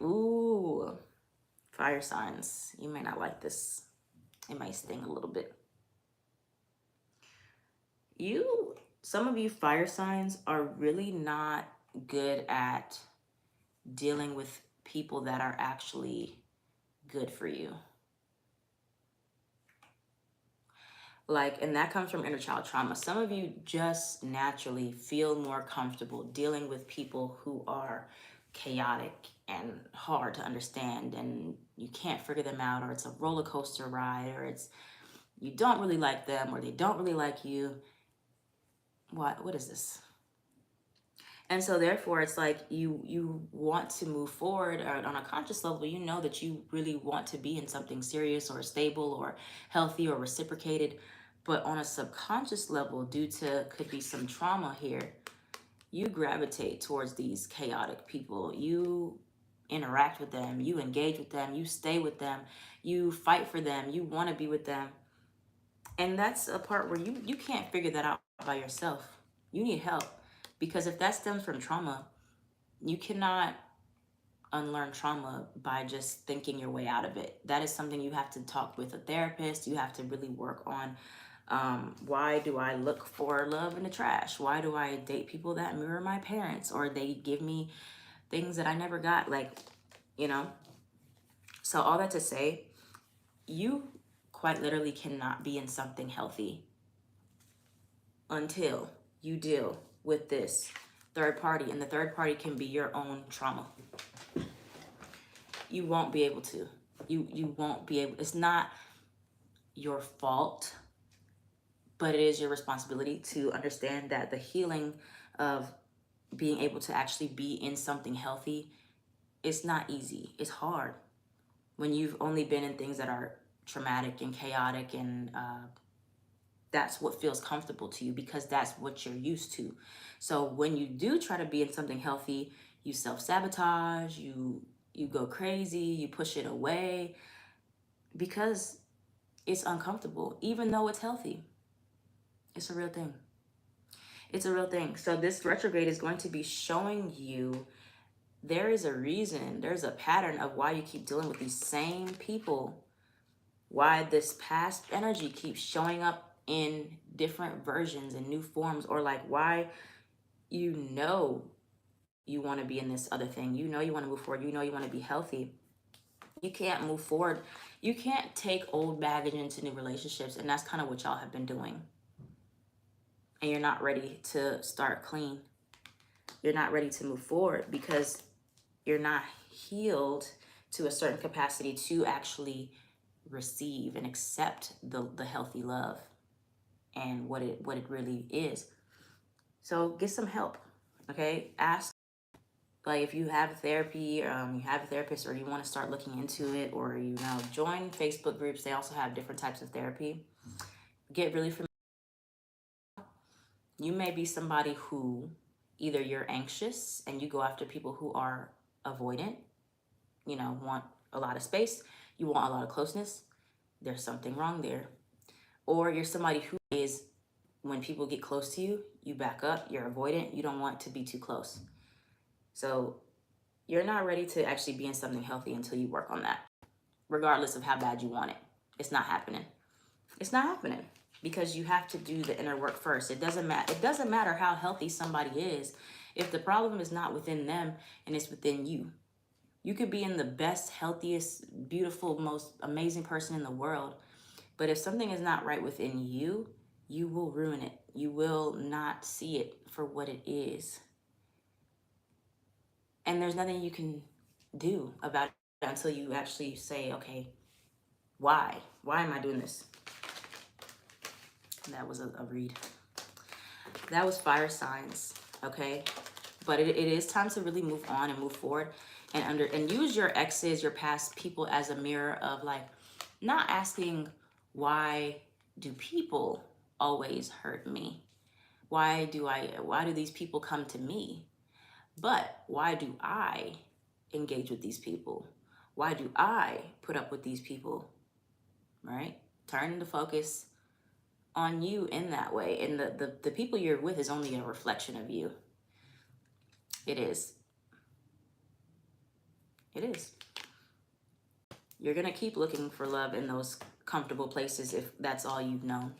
ooh, fire signs. You may not like this. It might sting a little bit. Some of you fire signs are really not good at dealing with people that are actually good for you. Like, and that comes from inner child trauma. Some of you just naturally feel more comfortable dealing with people who are chaotic and hard to understand, and you can't figure them out, or it's a roller coaster ride, or it's you don't really like them, or they don't really like you. What is this? And so therefore it's like you want to move forward, or on a conscious level, you know that you really want to be in something serious or stable or healthy or reciprocated. But on a subconscious level, due to could be some trauma here, you gravitate towards these chaotic people. You interact with them, you engage with them, you stay with them, you fight for them, you want to be with them. And that's a part where you can't figure that out by yourself. You need help. Because if that stems from trauma, you cannot unlearn trauma by just thinking your way out of it. That is something you have to talk with a therapist. You have to really work on, why do I look for love in the trash? Why do I date people that mirror my parents, or they give me things that I never got? Like, you know. So all that to say, you quite literally cannot be in something healthy until you deal with this third party, and the third party can be your own trauma. You won't be able to. You won't be able. It's not your fault, but it is your responsibility to understand that the healing of being able to actually be in something healthy, it's not easy. It's hard when you've only been in things that are traumatic and chaotic, and that's what feels comfortable to you because that's what you're used to. So when you do try to be in something healthy, you self-sabotage, you go crazy, you push it away because it's uncomfortable, even though it's healthy. It's a real thing. It's a real thing. So this retrograde is going to be showing you there is a reason, there's a pattern of why you keep dealing with these same people, why this past energy keeps showing up in different versions and new forms, or like why you know you want to be in this other thing, you know you want to move forward, you know you want to be healthy. You can't move forward. You can't take old baggage into new relationships, and that's kind of what y'all have been doing. And you're not ready to start clean. You're not ready to move forward because you're not healed to a certain capacity to actually receive and accept the healthy love and what it really is. So get some help, okay? Ask, like, if you have therapy, you have a therapist, or you want to start looking into it, or join Facebook groups. They also have different types of therapy. Get really familiar. You may be somebody who either you're anxious and you go after people who are avoidant, want a lot of space, you want a lot of closeness. There's something wrong there. Or you're somebody who is, when people get close to you, you back up, you're avoidant, you don't want to be too close. So you're not ready to actually be in something healthy until you work on that, regardless of how bad you want it. It's not happening. It's not happening because you have to do the inner work first. It doesn't matter how healthy somebody is if the problem is not within them and it's within you. You could be in the best, healthiest, beautiful, most amazing person in the world, but if something is not right within you, you will ruin it. You will not see it for what it is. And there's nothing you can do about it until you actually say, okay, why? Why am I doing this? That was a read. That was fire signs. okay? But it is time to really move on and move forward and use your exes, your past people as a mirror of like not asking why do people always hurt me? Why do these people come to me? But why do I engage with these people? Why do I put up with these people? Right? Turn the focus on you in that way. And the people you're with is only a reflection of you. It is. It is. You're going to keep looking for love in those comfortable places if that's all you've known.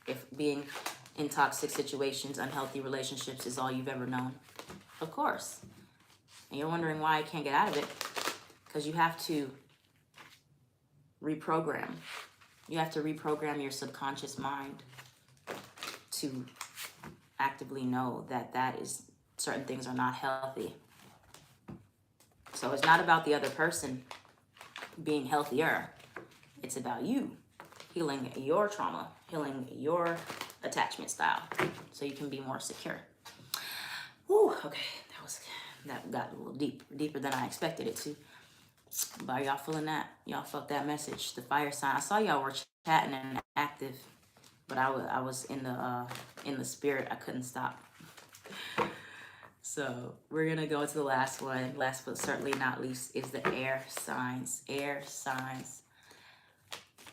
If being in toxic situations, unhealthy relationships is all you've ever known. Of course. And you're wondering why I can't get out of it. Because you have to reprogram. You have to reprogram your subconscious mind to actively know that certain things are not healthy. So it's not about the other person being healthier. It's about you healing your trauma, healing your attachment style so you can be more secure. Whew, okay, that got a little deeper than I expected it to. But y'all feeling that? Y'all felt that message, the fire sign. I saw y'all were chatting and active, but I was in the spirit. I couldn't stop. So we're gonna go to the last one. Last but certainly not least is the air signs. Air signs.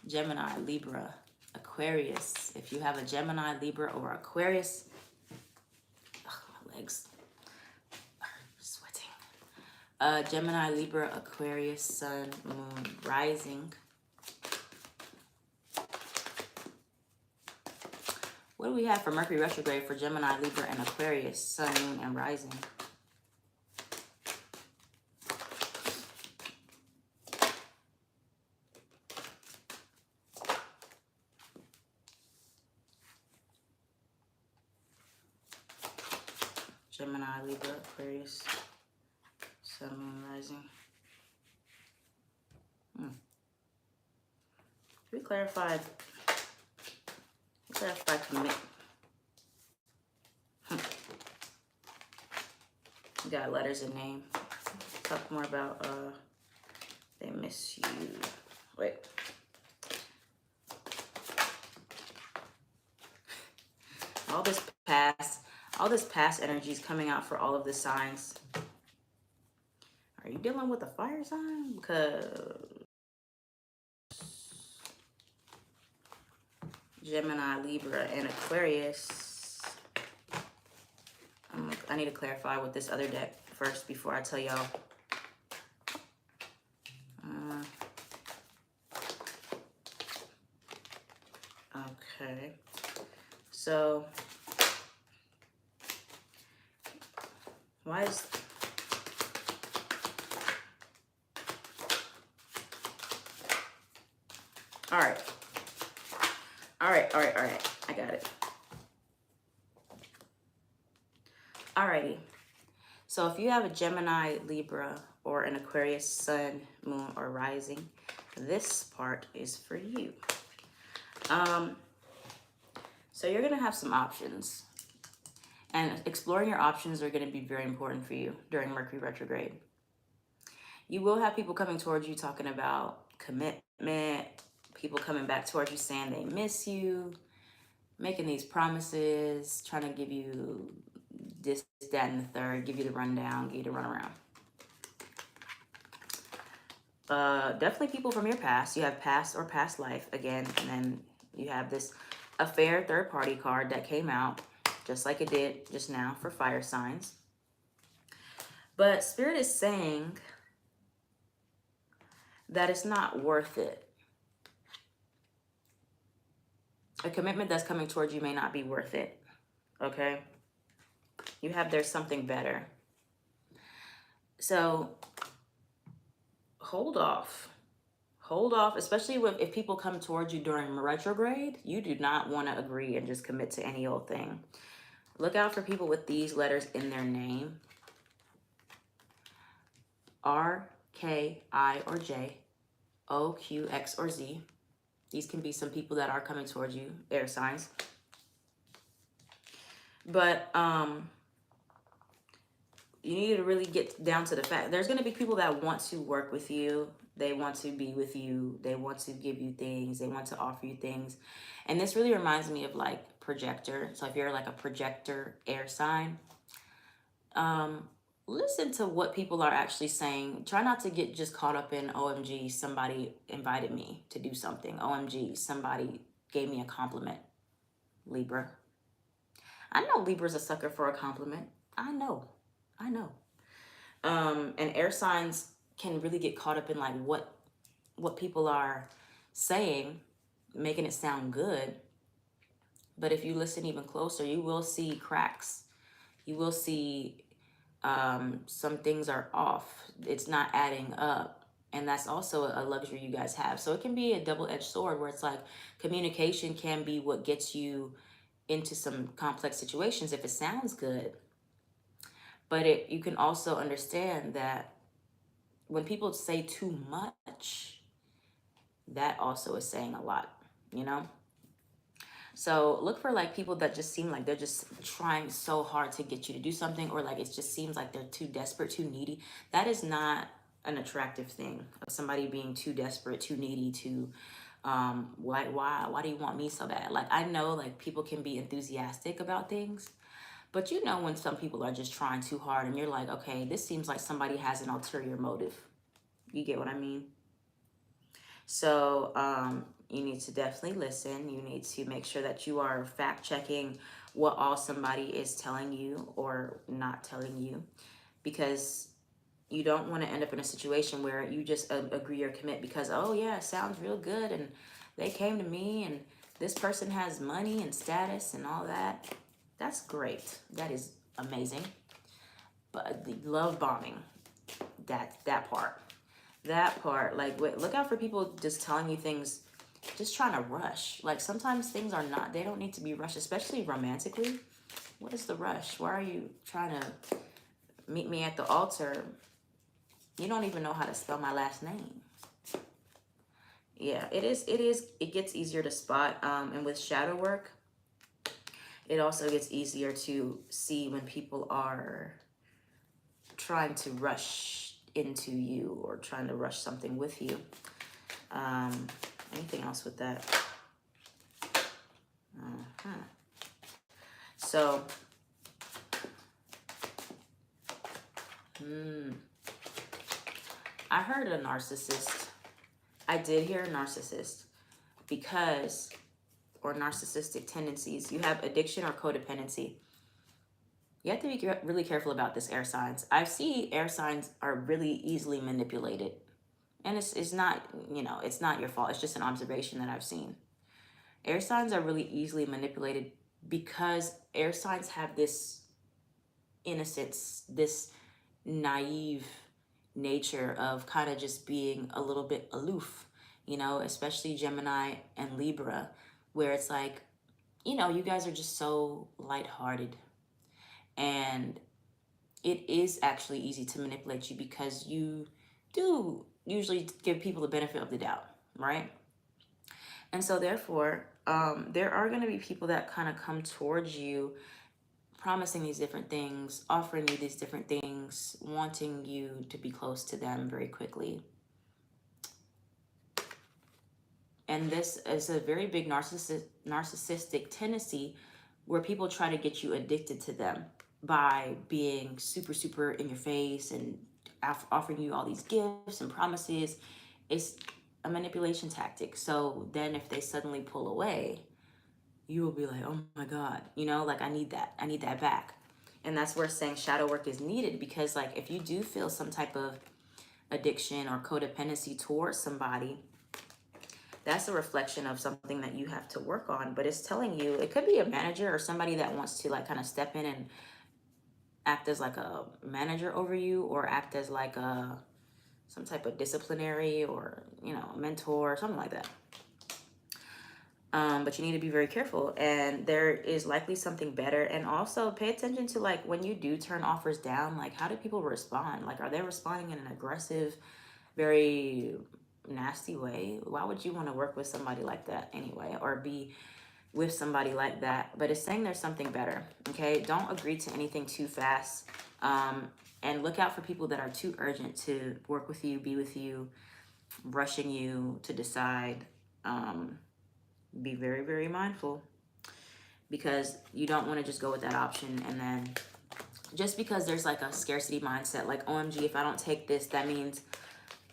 Gemini, Libra, Aquarius. If you have a Gemini, Libra, or Aquarius, my legs are sweating. Gemini, Libra, Aquarius, Sun, Moon, Rising. What do we have for Mercury retrograde for Gemini, Libra, and Aquarius, Sun, Moon, and Rising? Gemini, Libra, Aquarius, Sun, Moon, Rising. We clarified commit. We got letters and name. Talk more about they miss you. Wait. All this past energy is coming out for all of the signs. Are you dealing with a fire sign? Because Gemini, Libra, and Aquarius. I need to clarify with this other deck first before I tell y'all. Okay. So, why is... All right. I got it. Alrighty. So if you have a Gemini, Libra, or an Aquarius, Sun, Moon, or Rising, this part is for you. So you're gonna have some options. And exploring your options are gonna be very important for you during Mercury retrograde. You will have people coming towards you talking about commitment, people coming back towards you saying they miss you, making these promises, trying to give you this, that, and the third, give you the rundown, give you the runaround. Definitely people from your past. You have past or past life again, and then you have this affair third party card that came out just like it did just now for fire signs. But Spirit is saying that it's not worth it. A commitment that's coming towards you may not be worth it. Okay? You have there's something better. So hold off. Hold off, especially if people come towards you during retrograde. You do not want to agree and just commit to any old thing. Look out for people with these letters in their name. R, K, I, or J, O, Q, X, or Z. These can be some people that are coming towards you, air signs. But you need to really get down to the fact. There's going to be people that want to work with you. They want to be with you. They want to give you things. They want to offer you things. And this really reminds me of like projector. So if you're like a projector air sign, listen to what people are actually saying. Try not to get just caught up in, OMG, somebody invited me to do something. OMG, somebody gave me a compliment. Libra. I know Libra's a sucker for a compliment. I know. And air signs can really get caught up in like what people are saying, making it sound good. But if you listen even closer, you will see cracks. You will see some things are off. It's not adding up. And that's also a luxury you guys have. So it can be a double-edged sword where it's like communication can be what gets you into some complex situations if it sounds good. But you can also understand that when people say too much, that also is saying a lot, you know? So look for like people that just seem like they're just trying so hard to get you to do something, or like it just seems like they're too desperate, too needy. That is not an attractive thing, of somebody being too desperate, too needy, too why do you want me so bad? Like, I know like people can be enthusiastic about things, but you know when some people are just trying too hard and you're like, okay, this seems like somebody has an ulterior motive. You get what I mean? So you need to definitely listen. You need to make sure that you are fact checking what all somebody is telling you or not telling you, because you don't want to end up in a situation where you just agree or commit because, oh yeah, it sounds real good and they came to me and this person has money and status and all that. That's great. That is amazing. But the love bombing, that part, like, look out for people just telling you things, just trying to rush. Like, sometimes things are not, they don't need to be rushed, especially romantically. What is the rush? Why are you trying to meet me at the altar? You don't even know how to spell my last name. Yeah, it gets easier to spot. And with shadow work, it also gets easier to see when people are trying to rush into you or trying to rush something with you. Anything else with that? So, I heard a narcissist. I did hear a narcissist because, or narcissistic tendencies. You have addiction or codependency. You have to be really careful about this, air signs. I see air signs are really easily manipulated. And it's not, it's not your fault. It's just an observation that I've seen. Air signs are really easily manipulated because air signs have this innocence, this naive nature of kind of just being a little bit aloof, especially Gemini and Libra, where it's like, you guys are just so lighthearted. And it is actually easy to manipulate you because you do usually give people the benefit of the doubt, right? And so therefore, there are going to be people that kind of come towards you promising these different things, offering you these different things, wanting you to be close to them very quickly. And this is a very big narcissistic tendency where people try to get you addicted to them by being super, super in your face and offering you all these gifts and promises. It's a manipulation tactic. So then if they suddenly pull away, you will be like, oh my God, like I need that back. And that's where saying shadow work is needed, because like if you do feel some type of addiction or codependency towards somebody, that's a reflection of something that you have to work on. But it's telling you, it could be a manager or somebody that wants to like kind of step in and act as like a manager over you, or act as like some type of disciplinary or, a mentor or something like that. But you need to be very careful, and there is likely something better. And also pay attention to like when you do turn offers down, like how do people respond? Like, are they responding in an aggressive, very nasty way? Why would you want to work with somebody like that anyway, or be with somebody like that, but it's saying there's something better. Okay, don't agree to anything too fast, and look out for people that are too urgent to work with you, be with you, rushing you to decide. Be very, very mindful, because you don't want to just go with that option, and then just because there's like a scarcity mindset, like, OMG, if I don't take this, that means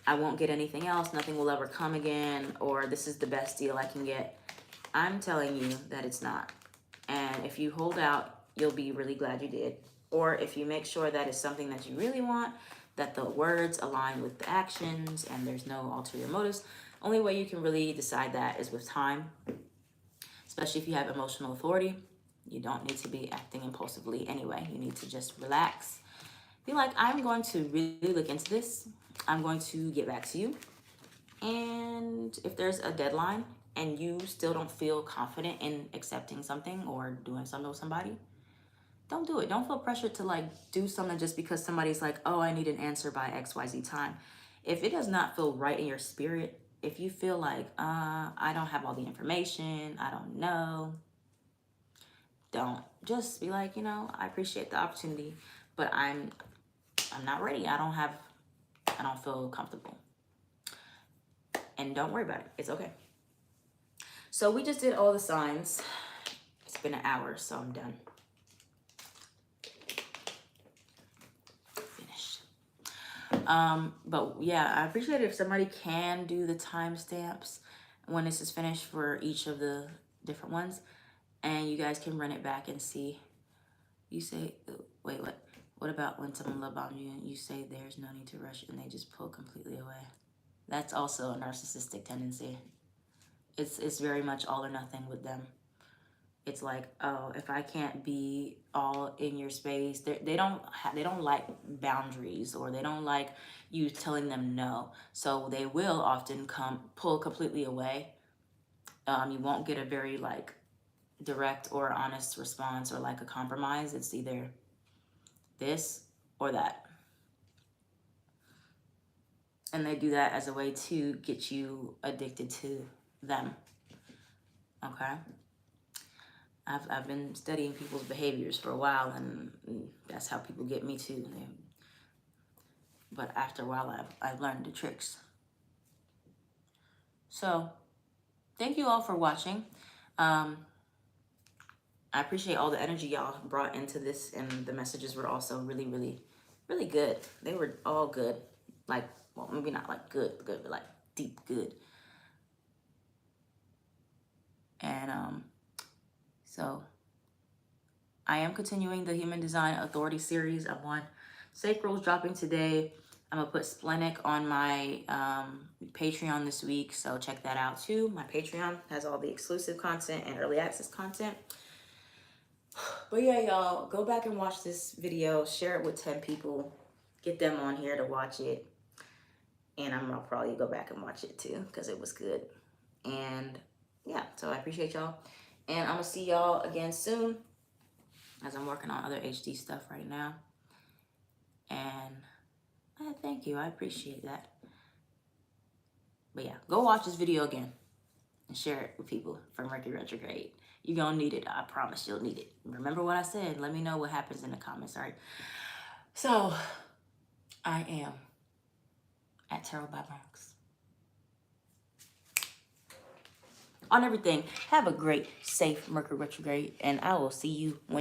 I won't get anything else, nothing will ever come again, or this is the best deal I can get. I'm telling you that it's not. And if you hold out, you'll be really glad you did. Or if you make sure that it's something that you really want, that the words align with the actions and there's no ulterior motives. Only way you can really decide that is with time, especially if you have emotional authority. You don't need to be acting impulsively anyway. You need to just relax. Be like, I'm going to really look into this. I'm going to get back to you. And if there's a deadline and you still don't feel confident in accepting something or doing something with somebody, don't do it. Don't feel pressured to like do something just because somebody's like, oh, I need an answer by XYZ time. If it does not feel right in your spirit, if you feel like, I don't have all the information, I don't know, don't. Just be like, I appreciate the opportunity, but I'm not ready. I don't feel comfortable. And don't worry about it. It's okay. So we just did all the signs. It's been an hour, so I'm done. Finished. But yeah, I appreciate it if somebody can do the timestamps when this is finished for each of the different ones, and you guys can run it back and see. You say, wait, what? What about when someone love bombs you and you say there's no need to rush and they just pull completely away? That's also a narcissistic tendency. It's very much all or nothing with them. It's like, oh, if I can't be all in your space, they don't like boundaries, or they don't like you telling them no. So they will often pull completely away. You won't get a very like direct or honest response or like a compromise. It's either this or that. And they do that as a way to get you addicted to them. Okay? I've been studying people's behaviors for a while, and that's how people get me too. But after a while, I've learned the tricks. So, thank you all for watching. I appreciate all the energy y'all brought into this, and the messages were also really, really, really good. They were all good. Like, well, maybe not like good, but like deep good. And so I am continuing the Human Design Authority series. I'm on Sacral's dropping today. I'm gonna put Splenic on my Patreon this week, so check that out too. My Patreon has all the exclusive content and early access content. But yeah, y'all, go back and watch this video, share it with 10 people, get them on here to watch it. And I'm gonna probably go back and watch it too, because it was good. And yeah, so I appreciate y'all. And I'm gonna see y'all again soon, as I'm working on other HD stuff right now. And thank you, I appreciate that. But yeah, go watch this video again and share it with people for Mercury retrograde. You're gonna need it, I promise you'll need it. Remember what I said, let me know what happens in the comments, all right? So, I am at Tarot by Bronx. On everything, have a great, safe Mercury retrograde, and I will see you when